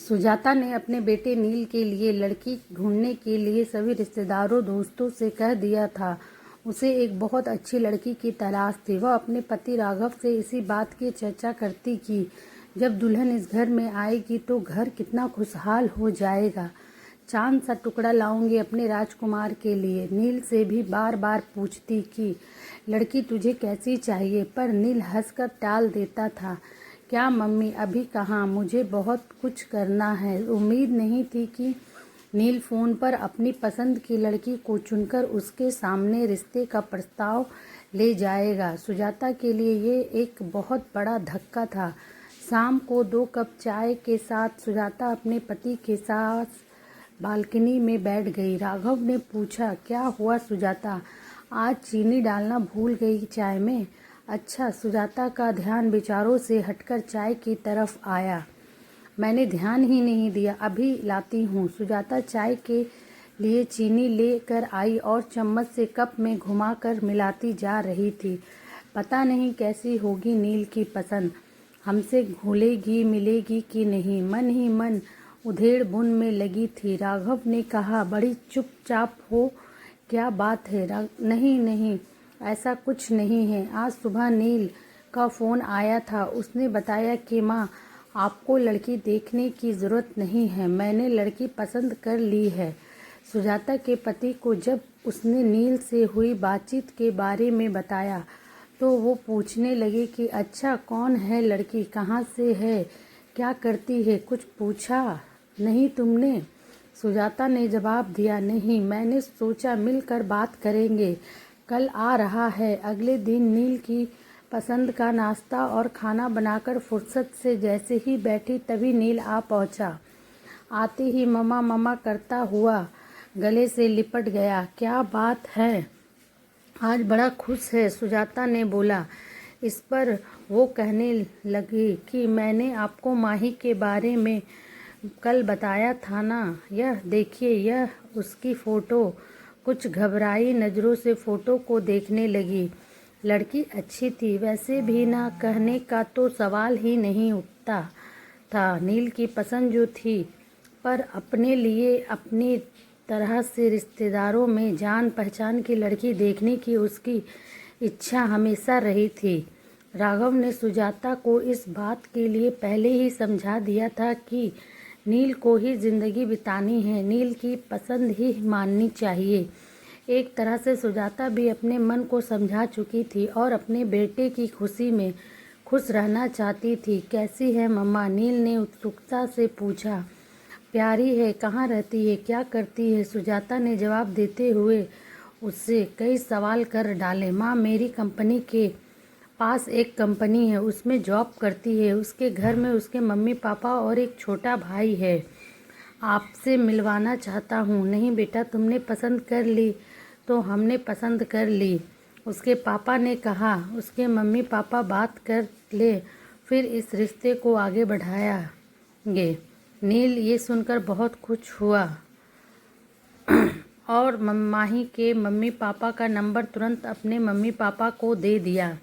सुजाता ने अपने बेटे नील के लिए लड़की ढूंढने के लिए सभी रिश्तेदारों दोस्तों से कह दिया था। उसे एक बहुत अच्छी लड़की की तलाश थी। वह अपने पति राघव से इसी बात की चर्चा करती कि जब दुल्हन इस घर में आएगी तो घर कितना खुशहाल हो जाएगा। चांद सा टुकड़ा लाऊंगी अपने राजकुमार के लिए। नील से भी बार बार पूछती कि लड़की तुझे कैसी चाहिए, पर नील हंसकर टाल देता था। क्या मम्मी, अभी कहाँ, मुझे बहुत कुछ करना है। उम्मीद नहीं थी कि नील फ़ोन पर अपनी पसंद की लड़की को चुनकर उसके सामने रिश्ते का प्रस्ताव ले जाएगा। सुजाता के लिए ये एक बहुत बड़ा धक्का था। शाम को 2 कप चाय के साथ सुजाता अपने पति के साथ बालकनी में बैठ गई। राघव ने पूछा, क्या हुआ सुजाता, आज चीनी डालना भूल गई चाय में? अच्छा। सुजाता का ध्यान विचारों से हटकर चाय की तरफ आया। मैंने ध्यान ही नहीं दिया, अभी लाती हूँ। सुजाता चाय के लिए चीनी लेकर आई और चम्मच से कप में घुमाकर मिलाती जा रही थी। पता नहीं कैसी होगी नील की पसंद, हमसे घुलेगी मिलेगी कि नहीं। मन ही मन उधेड़ बुन में लगी थी। राघव ने कहा, बड़ी चुपचाप हो, क्या बात है? नहीं नहीं, ऐसा कुछ नहीं है। आज सुबह नील का फ़ोन आया था। उसने बताया कि माँ, आपको लड़की देखने की ज़रूरत नहीं है, मैंने लड़की पसंद कर ली है। सुजाता के पति को जब उसने नील से हुई बातचीत के बारे में बताया तो वो पूछने लगे कि अच्छा, कौन है लड़की, कहाँ से है, क्या करती है? कुछ पूछा नहीं तुमने? सुजाता ने जवाब दिया, नहीं, मैंने सोचा मिलकर बात करेंगे। कल आ रहा है। अगले दिन नील की पसंद का नाश्ता और खाना बनाकर फुर्सत से जैसे ही बैठी तभी नील आ पहुंचा। आते ही ममा ममा करता हुआ गले से लिपट गया। क्या बात है, आज बड़ा खुश है, सुजाता ने बोला। इस पर वो कहने लगी कि मैंने आपको माही के बारे में कल बताया था ना, यह देखिए, यह उसकी फ़ोटो। कुछ घबराई नज़रों से फ़ोटो को देखने लगी। लड़की अच्छी थी, वैसे भी ना कहने का तो सवाल ही नहीं उठता था। नील की पसंद जो थी, पर अपने लिए अपनी तरह से रिश्तेदारों में जान पहचान की लड़की देखने की उसकी इच्छा हमेशा रही थी। राघव ने सुजाता को इस बात के लिए पहले ही समझा दिया था कि नील को ही ज़िंदगी बितानी है, नील की पसंद ही माननी चाहिए। एक तरह से सुजाता भी अपने मन को समझा चुकी थी और अपने बेटे की खुशी में खुश रहना चाहती थी। कैसी है मम्मा? नील ने उत्सुकता से पूछा। प्यारी है, कहाँ रहती है, क्या करती है? सुजाता ने जवाब देते हुए उससे कई सवाल कर डाले। माँ, मेरी कंपनी के पास एक कंपनी है, उसमें जॉब करती है। उसके घर में उसके मम्मी पापा और एक छोटा भाई है। आपसे मिलवाना चाहता हूँ। नहीं बेटा, तुमने पसंद कर ली तो हमने पसंद कर ली, उसके पापा ने कहा। उसके मम्मी पापा बात कर ले, फिर इस रिश्ते को आगे बढ़ाएंगे। नील ये सुनकर बहुत खुश हुआ और माही के मम्मी पापा का नंबर तुरंत अपने मम्मी पापा को दे दिया।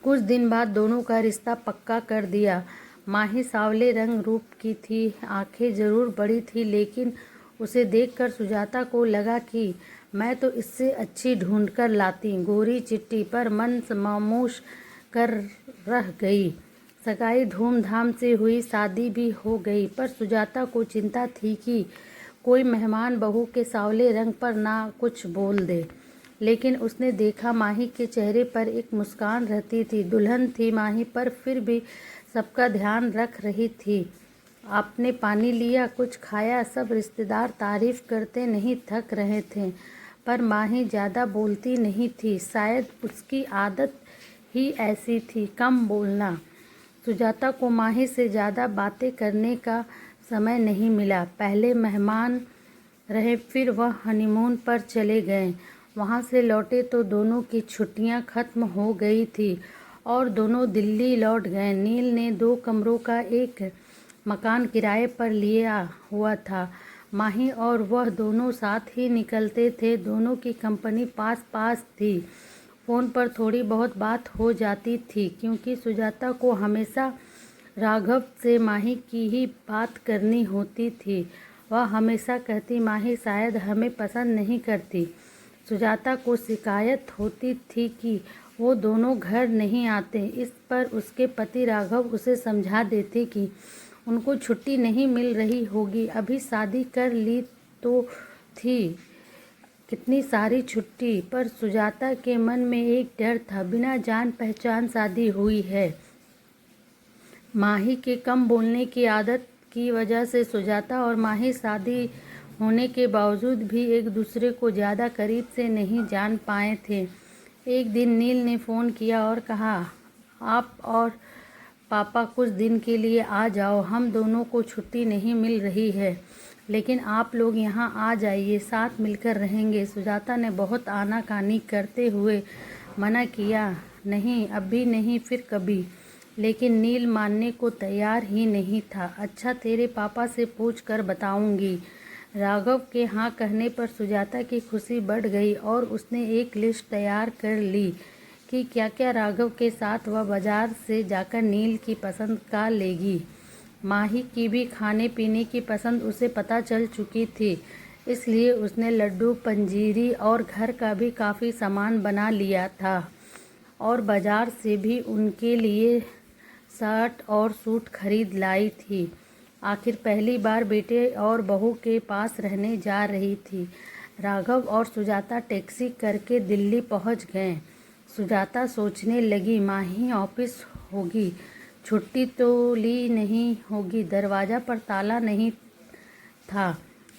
कुछ दिन बाद दोनों का रिश्ता पक्का कर दिया। माही सांवले रंग रूप की थी, आंखें जरूर बड़ी थी, लेकिन उसे देखकर सुजाता को लगा कि मैं तो इससे अच्छी ढूंढ कर लाती। गोरी चिट्टी, पर मन खामोश कर रह गई। सगाई धूमधाम से हुई, शादी भी हो गई, पर सुजाता को चिंता थी कि कोई मेहमान बहू के सांवले रंग पर ना कुछ बोल दे। लेकिन उसने देखा माही के चेहरे पर एक मुस्कान रहती थी। दुल्हन थी माही, पर फिर भी सबका ध्यान रख रही थी। आपने पानी लिया, कुछ खाया? सब रिश्तेदार तारीफ करते नहीं थक रहे थे, पर माही ज़्यादा बोलती नहीं थी। शायद उसकी आदत ही ऐसी थी, कम बोलना। सुजाता को माही से ज़्यादा बातें करने का समय नहीं मिला। पहले मेहमान रहे, फिर वह हनीमून पर चले गए। वहाँ से लौटे तो दोनों की छुट्टियाँ खत्म हो गई थी और दोनों दिल्ली लौट गए। नील ने 2 कमरों का एक मकान किराए पर लिया हुआ था। माही और वह दोनों साथ ही निकलते थे। दोनों की कंपनी पास पास थी। फ़ोन पर थोड़ी बहुत बात हो जाती थी, क्योंकि सुजाता को हमेशा राघव से माही की ही बात करनी होती थी। वह हमेशा कहती, माही शायद हमें पसंद नहीं करती। सुजाता को शिकायत होती थी कि वो दोनों घर नहीं आते। इस पर उसके पति राघव उसे समझा देते कि उनको छुट्टी नहीं मिल रही होगी, अभी शादी कर ली तो थी कितनी सारी छुट्टी। पर सुजाता के मन में एक डर था, बिना जान पहचान शादी हुई है। माही के कम बोलने की आदत की वजह से सुजाता और माही शादी होने के बावजूद भी एक दूसरे को ज़्यादा करीब से नहीं जान पाए थे। एक दिन नील ने फ़ोन किया और कहा, आप और पापा कुछ दिन के लिए आ जाओ, हम दोनों को छुट्टी नहीं मिल रही है, लेकिन आप लोग यहाँ आ जाइए, साथ मिलकर रहेंगे। सुजाता ने बहुत आनाकानी करते हुए मना किया, नहीं अभी नहीं, फिर कभी। लेकिन नील मानने को तैयार ही नहीं था। अच्छा, तेरे पापा से पूछ कर बताऊंगी। राघव के हाँ कहने पर सुजाता की खुशी बढ़ गई और उसने एक लिस्ट तैयार कर ली कि क्या क्या राघव के साथ वह बाजार से जाकर नील की पसंद का लेगी। माही की भी खाने पीने की पसंद उसे पता चल चुकी थी, इसलिए उसने लड्डू, पंजीरी और घर का भी काफ़ी सामान बना लिया था और बाजार से भी उनके लिए शर्ट और सूट खरीद लाई थी। आखिर पहली बार बेटे और बहू के पास रहने जा रही थी। राघव और सुजाता टैक्सी करके दिल्ली पहुंच गए। सुजाता सोचने लगी, माही ऑफिस होगी, छुट्टी तो ली नहीं होगी, दरवाज़ा पर ताला नहीं था।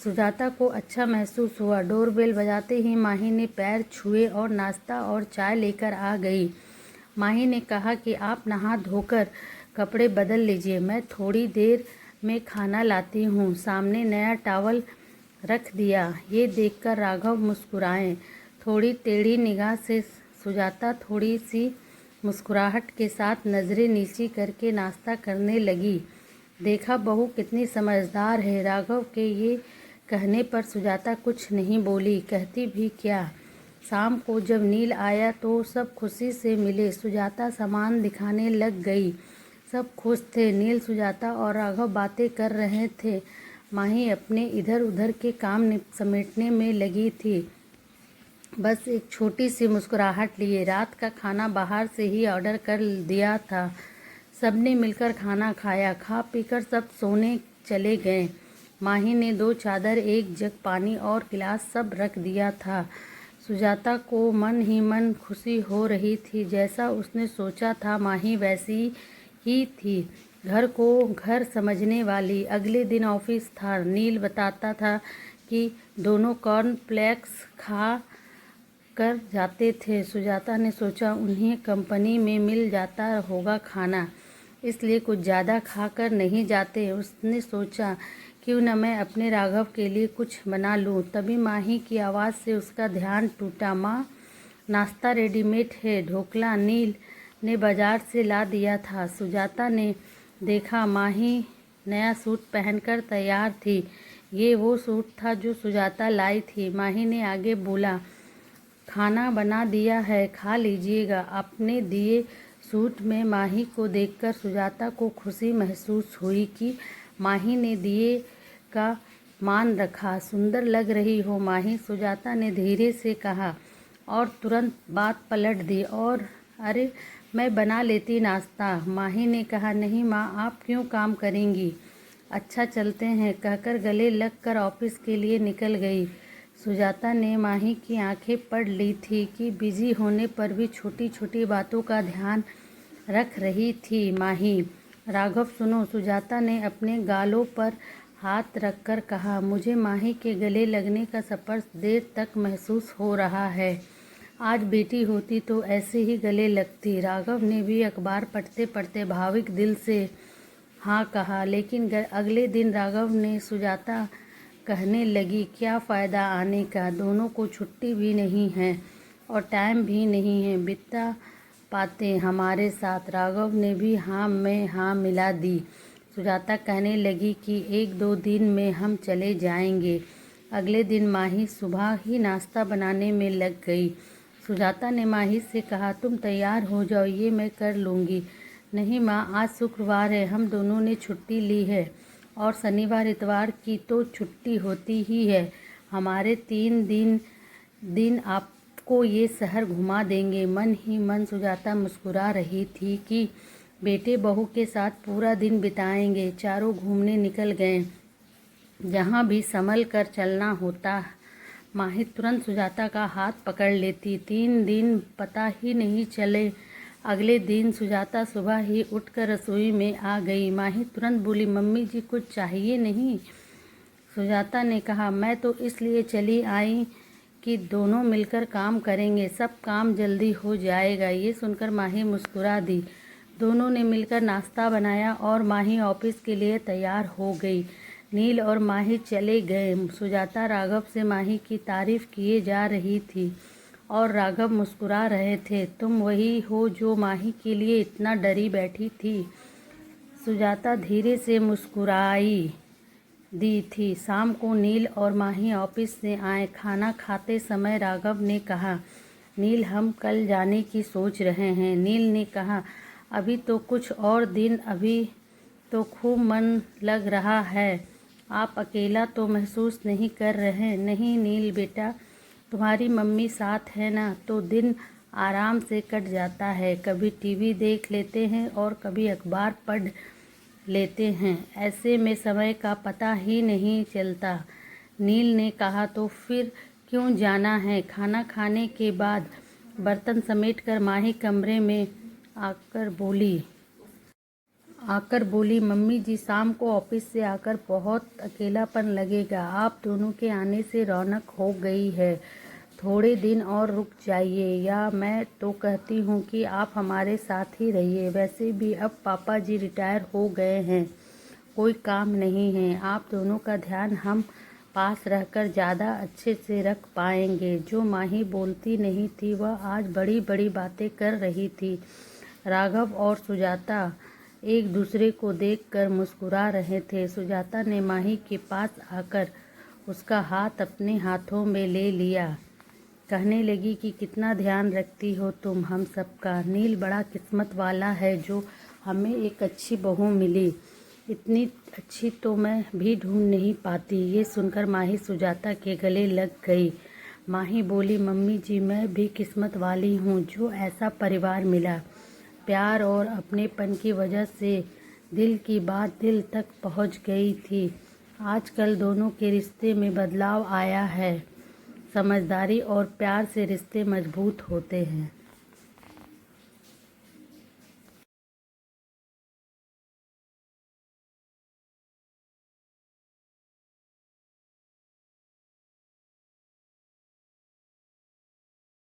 सुजाता को अच्छा महसूस हुआ। डोरबेल बजाते ही माही ने पैर छुए और नाश्ता और चाय लेकर आ गई। माही ने कहा कि आप नहा धोकर कपड़े बदल लीजिए, मैं थोड़ी देर में खाना लाती हूँ। सामने नया टॉवल रख दिया। ये देखकर राघव मुस्कुराए। थोड़ी टेढ़ी निगाह से सुजाता थोड़ी सी मुस्कुराहट के साथ नज़रें नीची करके नाश्ता करने लगी। देखा बहू कितनी समझदार है। राघव के ये कहने पर सुजाता कुछ नहीं बोली, कहती भी क्या। शाम को जब नील आया तो सब खुशी से मिले। सुजाता सामान दिखाने लग गई। सब खुश थे। नील, सुजाता और राघव बातें कर रहे थे। माही अपने इधर उधर के काम समेटने में लगी थी, बस एक छोटी सी मुस्कुराहट लिए। रात का खाना बाहर से ही ऑर्डर कर दिया था। सबने मिलकर खाना खाया। खा पीकर सब सोने चले गए। माही ने 2 चादर, 1 जग पानी और गिलास सब रख दिया था। सुजाता को मन ही मन खुशी हो रही थी। जैसा उसने सोचा था माही वैसी ही थी, घर को घर समझने वाली। अगले दिन ऑफिस था। नील बताता था कि दोनों कॉर्नफ्लेक्स खा कर जाते थे। सुजाता ने सोचा उन्हें कंपनी में मिल जाता होगा खाना, इसलिए कुछ ज़्यादा खाकर नहीं जाते। उसने सोचा क्यों न मैं अपने राघव के लिए कुछ बना लूँ। तभी माही की आवाज़ से उसका ध्यान टूटा। माँ, नाश्ता रेडीमेड है, ढोकला नील ने बाजार से ला दिया था। सुजाता ने देखा माही नया सूट पहनकर तैयार थी। ये वो सूट था जो सुजाता लाई थी। माही ने आगे बोला, खाना बना दिया है, खा लीजिएगा। अपने दिए सूट में माही को देखकर सुजाता को खुशी महसूस हुई कि माही ने दिए का मान रखा। सुंदर लग रही हो माही, सुजाता ने धीरे से कहा और तुरंत बात पलट दी। और अरे, मैं बना लेती नाश्ता। माही ने कहा, नहीं माँ, आप क्यों काम करेंगी। अच्छा चलते हैं, कहकर गले लगकर ऑफिस के लिए निकल गई। सुजाता ने माही की आंखें पढ़ ली थी कि बिजी होने पर भी छोटी छोटी बातों का ध्यान रख रही थी माही। राघव सुनो, सुजाता ने अपने गालों पर हाथ रखकर कहा, मुझे माही के गले लगने का स्पर्श देर तक महसूस हो रहा है। आज बेटी होती तो ऐसे ही गले लगती। राघव ने भी अखबार पढ़ते पढ़ते भाविक दिल से हाँ कहा। लेकिन अगले दिन राघव ने सुजाता कहने लगी, क्या फ़ायदा आने का, दोनों को छुट्टी भी नहीं है और टाइम भी नहीं है बिता पाते हमारे साथ। राघव ने भी हाँ में हाँ मिला दी। सुजाता कहने लगी कि 1-2 दिन में हम चले जाएंगे। अगले दिन माही सुबह ही नाश्ता बनाने में लग गई। सुजाता ने माही से कहा, तुम तैयार हो जाओ, ये मैं कर लूँगी। नहीं माँ, आज शुक्रवार है, हम दोनों ने छुट्टी ली है और शनिवार इतवार की तो छुट्टी होती ही है। हमारे 3 दिन आपको ये शहर घुमा देंगे। मन ही मन सुजाता मुस्कुरा रही थी कि बेटे बहू के साथ पूरा दिन बिताएंगे। चारों घूमने निकल गए। जहाँ भी संभल कर चलना होता, माही तुरंत सुजाता का हाथ पकड़ लेती। 3 दिन पता ही नहीं चले। अगले दिन सुजाता सुबह ही उठकर रसोई में आ गई। माही तुरंत बोली, मम्मी जी कुछ चाहिए नहीं? सुजाता ने कहा, मैं तो इसलिए चली आई कि दोनों मिलकर काम करेंगे, सब काम जल्दी हो जाएगा। ये सुनकर माही मुस्कुरा दी। दोनों ने मिलकर नाश्ता बनाया और माही ऑफिस के लिए तैयार हो गई। नील और माही चले गए। सुजाता राघव से माही की तारीफ किए जा रही थी और राघव मुस्कुरा रहे थे। तुम वही हो जो माही के लिए इतना डरी बैठी थी? सुजाता धीरे से मुस्कुराई दी थी। शाम को नील और माही ऑफिस से आए। खाना खाते समय राघव ने कहा, नील हम कल जाने की सोच रहे हैं। नील ने कहा, अभी तो कुछ और दिन, अभी तो खूब मन लग रहा है। आप अकेला तो महसूस नहीं कर रहे? नहीं नील बेटा, तुम्हारी मम्मी साथ है ना, तो दिन आराम से कट जाता है। कभी टीवी देख लेते हैं और कभी अखबार पढ़ लेते हैं। ऐसे में समय का पता ही नहीं चलता। नील ने कहा, तो फिर क्यों जाना है? खाना खाने के बाद बर्तन समेटकर माही कमरे में आकर बोली, मम्मी जी शाम को ऑफिस से आकर बहुत अकेलापन लगेगा। आप दोनों के आने से रौनक हो गई है। थोड़े दिन और रुक जाइए, या मैं तो कहती हूँ कि आप हमारे साथ ही रहिए। वैसे भी अब पापा जी रिटायर हो गए हैं, कोई काम नहीं है। आप दोनों का ध्यान हम पास रहकर ज़्यादा अच्छे से रख पाएंगे। जो माही बोलती नहीं थी, वह आज बड़ी बड़ी बातें कर रही थी। राघव और सुजाता एक दूसरे को देखकर मुस्कुरा रहे थे। सुजाता ने माही के पास आकर उसका हाथ अपने हाथों में ले लिया। कहने लगी कि कितना ध्यान रखती हो तुम हम सबका। नील बड़ा किस्मत वाला है जो हमें एक अच्छी बहू मिली। इतनी अच्छी तो मैं भी ढूंढ नहीं पाती। ये सुनकर माही सुजाता के गले लग गई। माही बोली, मम्मी जी मैं भी किस्मत वाली हूँ जो ऐसा परिवार मिला। प्यार और अपनेपन की वजह से दिल की बात दिल तक पहुँच गई थी। आजकल दोनों के रिश्ते में बदलाव आया है। समझदारी और प्यार से रिश्ते मजबूत होते हैं।